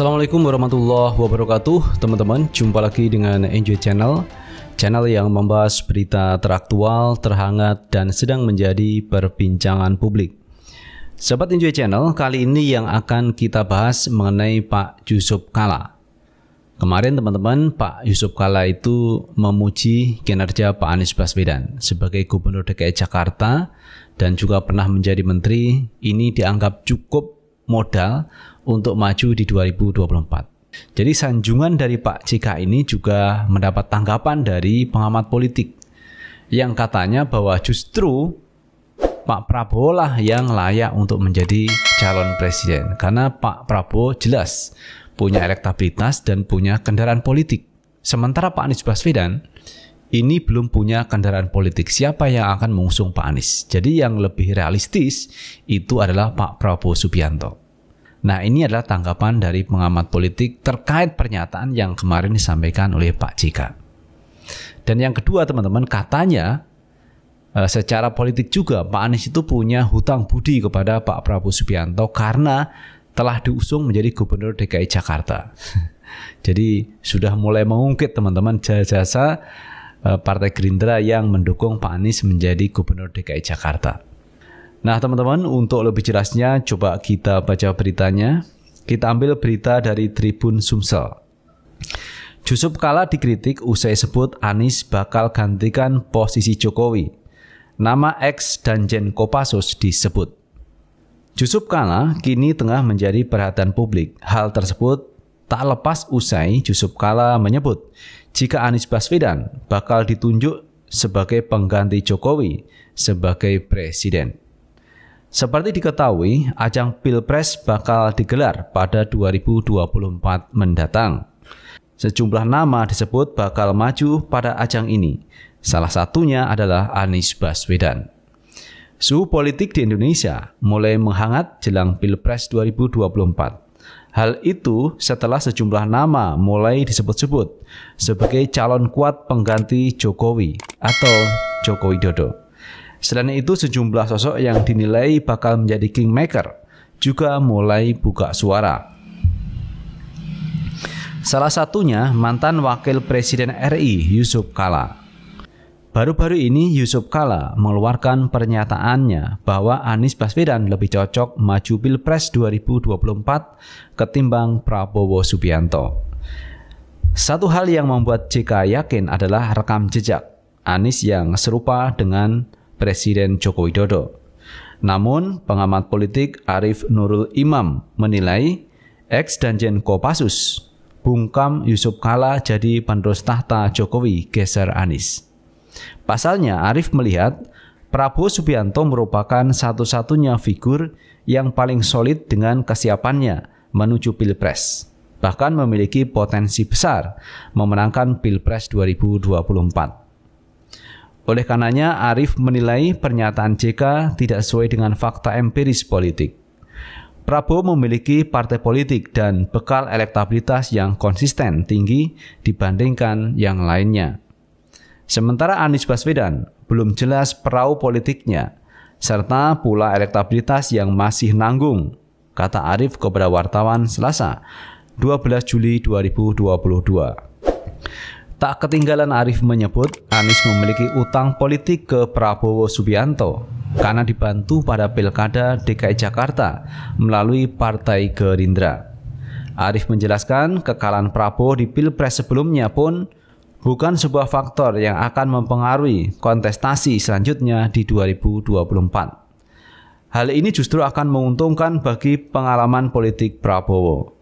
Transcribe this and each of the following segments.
Assalamualaikum warahmatullahi wabarakatuh. Teman-teman, jumpa lagi dengan Enjoy Channel yang membahas berita teraktual, terhangat, dan sedang menjadi perbincangan publik. Sobat Enjoy Channel, kali ini yang akan kita bahas mengenai Pak Yusuf Kalla. Kemarin teman-teman, Pak Yusuf Kalla itu memuji kinerja Pak Anies Baswedan sebagai Gubernur DKI Jakarta dan juga pernah menjadi menteri. Ini dianggap cukup modal untuk maju di 2024. Jadi sanjungan dari Pak JK ini juga mendapat tanggapan dari pengamat politik yang katanya bahwa justru Pak Prabowo lah yang layak untuk menjadi calon presiden karena Pak Prabowo jelas punya elektabilitas dan punya kendaraan politik. Sementara Pak Anies Baswedan ini belum punya kendaraan politik. Siapa yang akan mengusung Pak Anies? Jadi yang lebih realistis itu adalah Pak Prabowo Subianto. Nah, ini adalah tanggapan dari pengamat politik terkait pernyataan yang kemarin disampaikan oleh Pak JK. Dan yang kedua teman-teman, katanya secara politik juga Pak Anies itu punya hutang budi kepada Pak Prabowo Subianto karena telah diusung menjadi Gubernur DKI Jakarta. Jadi sudah mulai mengungkit teman-teman jasa-jasa Partai Gerindra yang mendukung Pak Anies menjadi Gubernur DKI Jakarta. Nah teman-teman, untuk lebih jelasnya coba kita baca beritanya. Kita ambil berita dari Tribun Sumsel. Yusuf Kalla dikritik usai sebut Anies bakal gantikan posisi Jokowi. Nama ex Danjen Kopassus disebut. Yusuf Kalla kini tengah menjadi perhatian publik. Hal tersebut tak lepas usai Yusuf Kalla menyebut jika Anies Baswedan bakal ditunjuk sebagai pengganti Jokowi sebagai presiden. Seperti diketahui, ajang Pilpres bakal digelar pada 2024 mendatang. Sejumlah nama disebut bakal maju pada ajang ini. Salah satunya adalah Anies Baswedan. Suhu politik di Indonesia mulai menghangat jelang Pilpres 2024. Hal itu setelah sejumlah nama mulai disebut-sebut sebagai calon kuat pengganti Jokowi atau Joko Widodo. Selain itu, sejumlah sosok yang dinilai bakal menjadi kingmaker juga mulai buka suara. Salah satunya mantan Wakil Presiden RI Yusuf Kalla. Baru-baru ini Yusuf Kalla mengeluarkan pernyataannya bahwa Anies Baswedan lebih cocok maju Pilpres 2024 ketimbang Prabowo Subianto. Satu hal yang membuat JK yakin adalah rekam jejak Anies yang serupa dengan Presiden Joko Widodo. Namun, pengamat politik Arief Nurul Imam menilai ex Danjen Kopassus bungkam Yusuf Kalla jadi penerus tahta Jokowi geser Anies. Pasalnya, Arief melihat Prabowo Subianto merupakan satu-satunya figur yang paling solid dengan kesiapannya menuju Pilpres, bahkan memiliki potensi besar memenangkan Pilpres 2024. Oleh karenanya, Arief menilai pernyataan JK tidak sesuai dengan fakta empiris politik. Prabowo memiliki partai politik dan bekal elektabilitas yang konsisten tinggi dibandingkan yang lainnya. Sementara Anies Baswedan belum jelas perahu politiknya, serta pula elektabilitas yang masih nanggung, kata Arief kepada wartawan Selasa, 12 Juli 2022. Tak ketinggalan Arief menyebut Anies memiliki utang politik ke Prabowo Subianto karena dibantu pada Pilkada DKI Jakarta melalui Partai Gerindra. Arief menjelaskan kekalahan Prabowo di Pilpres sebelumnya pun bukan sebuah faktor yang akan mempengaruhi kontestasi selanjutnya di 2024. Hal ini justru akan menguntungkan bagi pengalaman politik Prabowo.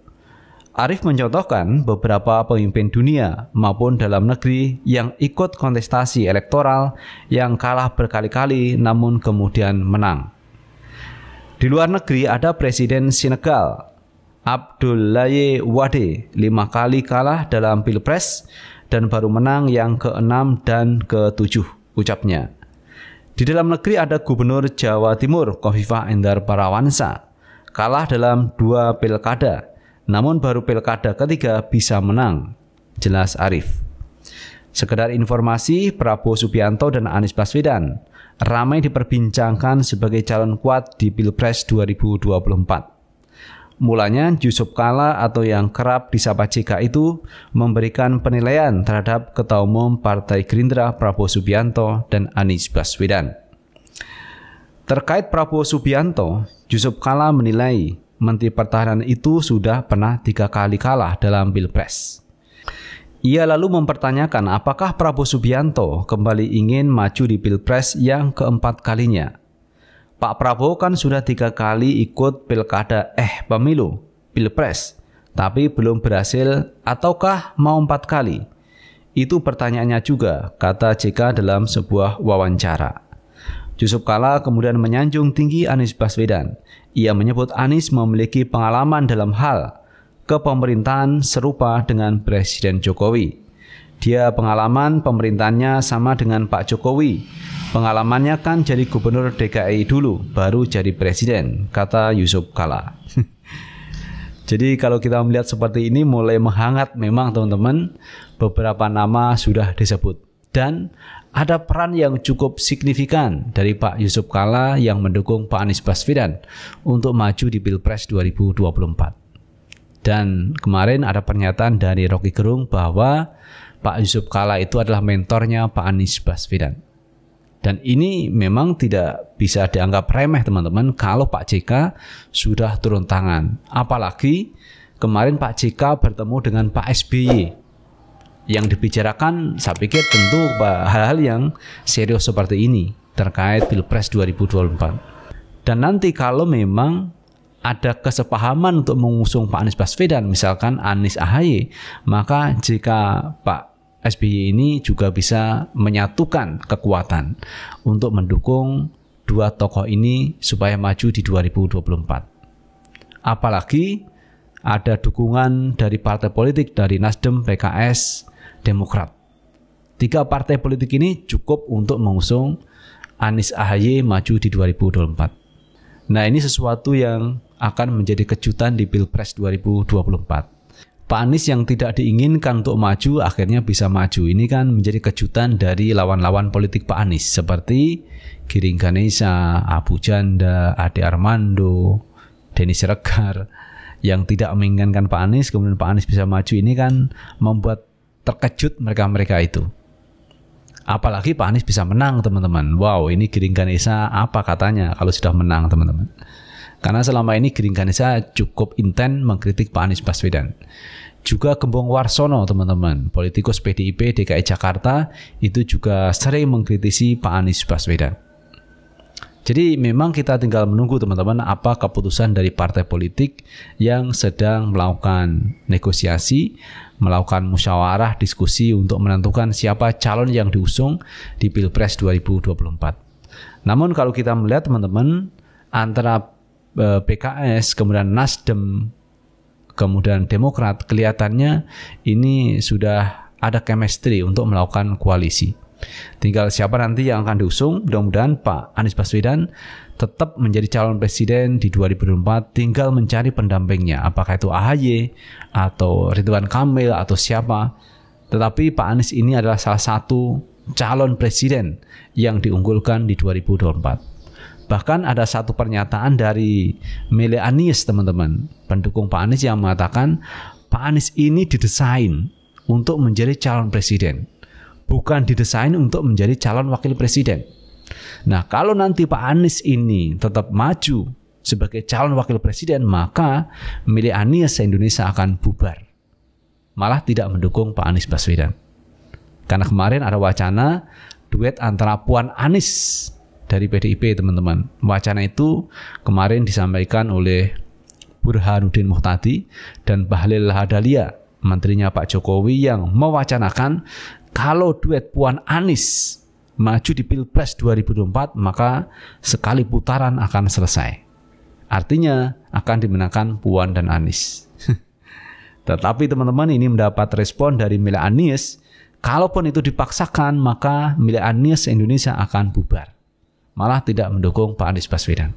Arief mencontohkan beberapa pemimpin dunia maupun dalam negeri yang ikut kontestasi elektoral yang kalah berkali-kali namun kemudian menang. Di luar negeri ada Presiden Senegal, Abdoulaye Wade, 5 kali kalah dalam Pilpres dan baru menang yang ke-6 dan ke-7, ucapnya. Di dalam negeri ada Gubernur Jawa Timur, Khofifah Indar Parawansa, kalah dalam 2 pilkada. Namun baru pilkada ketiga bisa menang, jelas Arief. Sekedar informasi, Prabowo Subianto dan Anies Baswedan ramai diperbincangkan sebagai calon kuat di Pilpres 2024. Mulanya Yusuf Kalla atau yang kerap disapa JK itu memberikan penilaian terhadap Ketua Umum Partai Gerindra Prabowo Subianto dan Anies Baswedan. Terkait Prabowo Subianto, Yusuf Kalla menilai Menteri Pertahanan itu sudah pernah 3 kali kalah dalam Pilpres. Ia lalu mempertanyakan apakah Prabowo Subianto kembali ingin maju di Pilpres yang keempat kalinya. Pak Prabowo kan sudah 3 kali ikut pemilu, Pilpres, tapi belum berhasil ataukah mau 4 kali? Itu pertanyaannya juga, kata JK dalam sebuah wawancara. Yusuf Kalla kemudian menyanjung tinggi Anies Baswedan. Ia menyebut Anies memiliki pengalaman dalam hal kepemerintahan serupa dengan Presiden Jokowi. Dia pengalaman pemerintahannya sama dengan Pak Jokowi. Pengalamannya kan jadi gubernur DKI dulu, baru jadi presiden, kata Yusuf Kalla. Jadi kalau kita melihat seperti ini mulai menghangat memang teman-teman, beberapa nama sudah disebut. Dan ada peran yang cukup signifikan dari Pak Yusuf Kalla yang mendukung Pak Anies Baswedan untuk maju di Pilpres 2024. Dan kemarin ada pernyataan dari Rocky Gerung bahwa Pak Yusuf Kalla itu adalah mentornya Pak Anies Baswedan. Dan ini memang tidak bisa dianggap remeh teman-teman kalau Pak JK sudah turun tangan. Apalagi kemarin Pak JK bertemu dengan Pak SBY. Yang dibicarakan saya pikir tentu hal-hal yang serius seperti ini terkait Pilpres 2024. Dan nanti kalau memang ada kesepahaman untuk mengusung Pak Anies Baswedan, misalkan Anies AHY, maka jika Pak SBY ini juga bisa menyatukan kekuatan untuk mendukung dua tokoh ini supaya maju di 2024. Apalagi ada dukungan dari partai politik dari Nasdem, PKS, Demokrat. 3 partai politik ini cukup untuk mengusung Anies AHY maju di 2024. Nah, ini sesuatu yang akan menjadi kejutan di Pilpres 2024. Pak Anies yang tidak diinginkan untuk maju akhirnya bisa maju. Ini kan menjadi kejutan dari lawan-lawan politik Pak Anies seperti Giring Ganesa, Abu Janda, Ade Armando, Denny Siregar yang tidak menginginkan Pak Anies, kemudian Pak Anies bisa maju. Ini kan membuat terkejut mereka-mereka itu. Apalagi Pak Anies bisa menang teman-teman. Wow, ini Giring Ganesa apa katanya kalau sudah menang teman-teman. Karena selama ini Giring Ganesa cukup intens mengkritik Pak Anies Baswedan. Juga Gembong Warsono teman-teman, politikus PDIP DKI Jakarta itu juga sering mengkritisi Pak Anies Baswedan. Jadi memang kita tinggal menunggu teman-teman apa keputusan dari partai politik yang sedang melakukan negosiasi, melakukan musyawarah, diskusi untuk menentukan siapa calon yang diusung di Pilpres 2024. Namun kalau kita melihat teman-teman antara PKS, kemudian Nasdem, kemudian Demokrat, kelihatannya ini sudah ada chemistry untuk melakukan koalisi. Tinggal siapa nanti yang akan diusung. Mudah-mudahan Pak Anies Baswedan tetap menjadi calon presiden di 2024, tinggal mencari pendampingnya, apakah itu AHY atau Ridwan Kamil atau siapa. Tetapi Pak Anies ini adalah salah satu calon presiden yang diunggulkan di 2024. Bahkan ada satu pernyataan dari Mele Anies teman-teman, pendukung Pak Anies yang mengatakan Pak Anies ini didesain untuk menjadi calon presiden, bukan didesain untuk menjadi calon wakil presiden. Nah, kalau nanti Pak Anies ini tetap maju sebagai calon wakil presiden, maka Mele Anies Indonesia akan bubar. Malah tidak mendukung Pak Anies Baswedan. Karena kemarin ada wacana duet antara Puan Anies dari PDIP teman-teman. Wacana itu kemarin disampaikan oleh Burhanuddin Muhtadi dan Bahlil Lahadalia, menterinya Pak Jokowi, yang mewacanakan kalau duet Puan Anies maju di Pilpres 2024 maka sekali putaran akan selesai. Artinya akan dimenangkan Puan dan Anies. Tetapi teman-teman, ini mendapat respon dari Mele Anies, kalaupun itu dipaksakan maka Mele Anies Indonesia akan bubar, malah tidak mendukung Pak Anies Baswedan.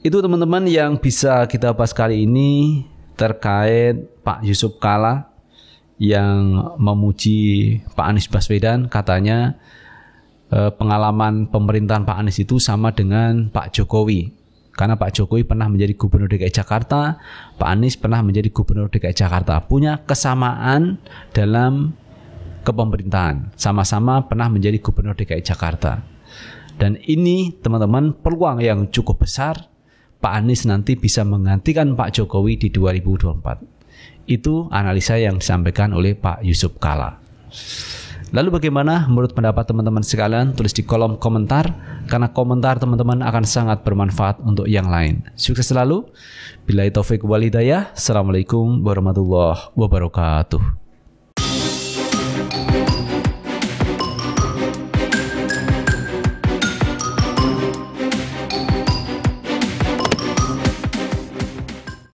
Itu teman-teman yang bisa kita bahas kali ini terkait Pak Yusuf Kalla yang memuji Pak Anies Baswedan. Katanya pengalaman pemerintahan Pak Anies itu sama dengan Pak Jokowi. Karena Pak Jokowi pernah menjadi Gubernur DKI Jakarta, Pak Anies pernah menjadi Gubernur DKI Jakarta. Punya kesamaan dalam kepemerintahan. Sama-sama pernah menjadi Gubernur DKI Jakarta. Dan ini teman-teman peluang yang cukup besar Pak Anies nanti bisa menggantikan Pak Jokowi di 2024. Itu analisa yang disampaikan oleh Pak Yusuf Kalla. Lalu bagaimana menurut pendapat teman-teman sekalian? Tulis di kolom komentar, karena komentar teman-teman akan sangat bermanfaat untuk yang lain. Sukses selalu. Billahi taufik wal hidayah. Assalamualaikum warahmatullahi wabarakatuh.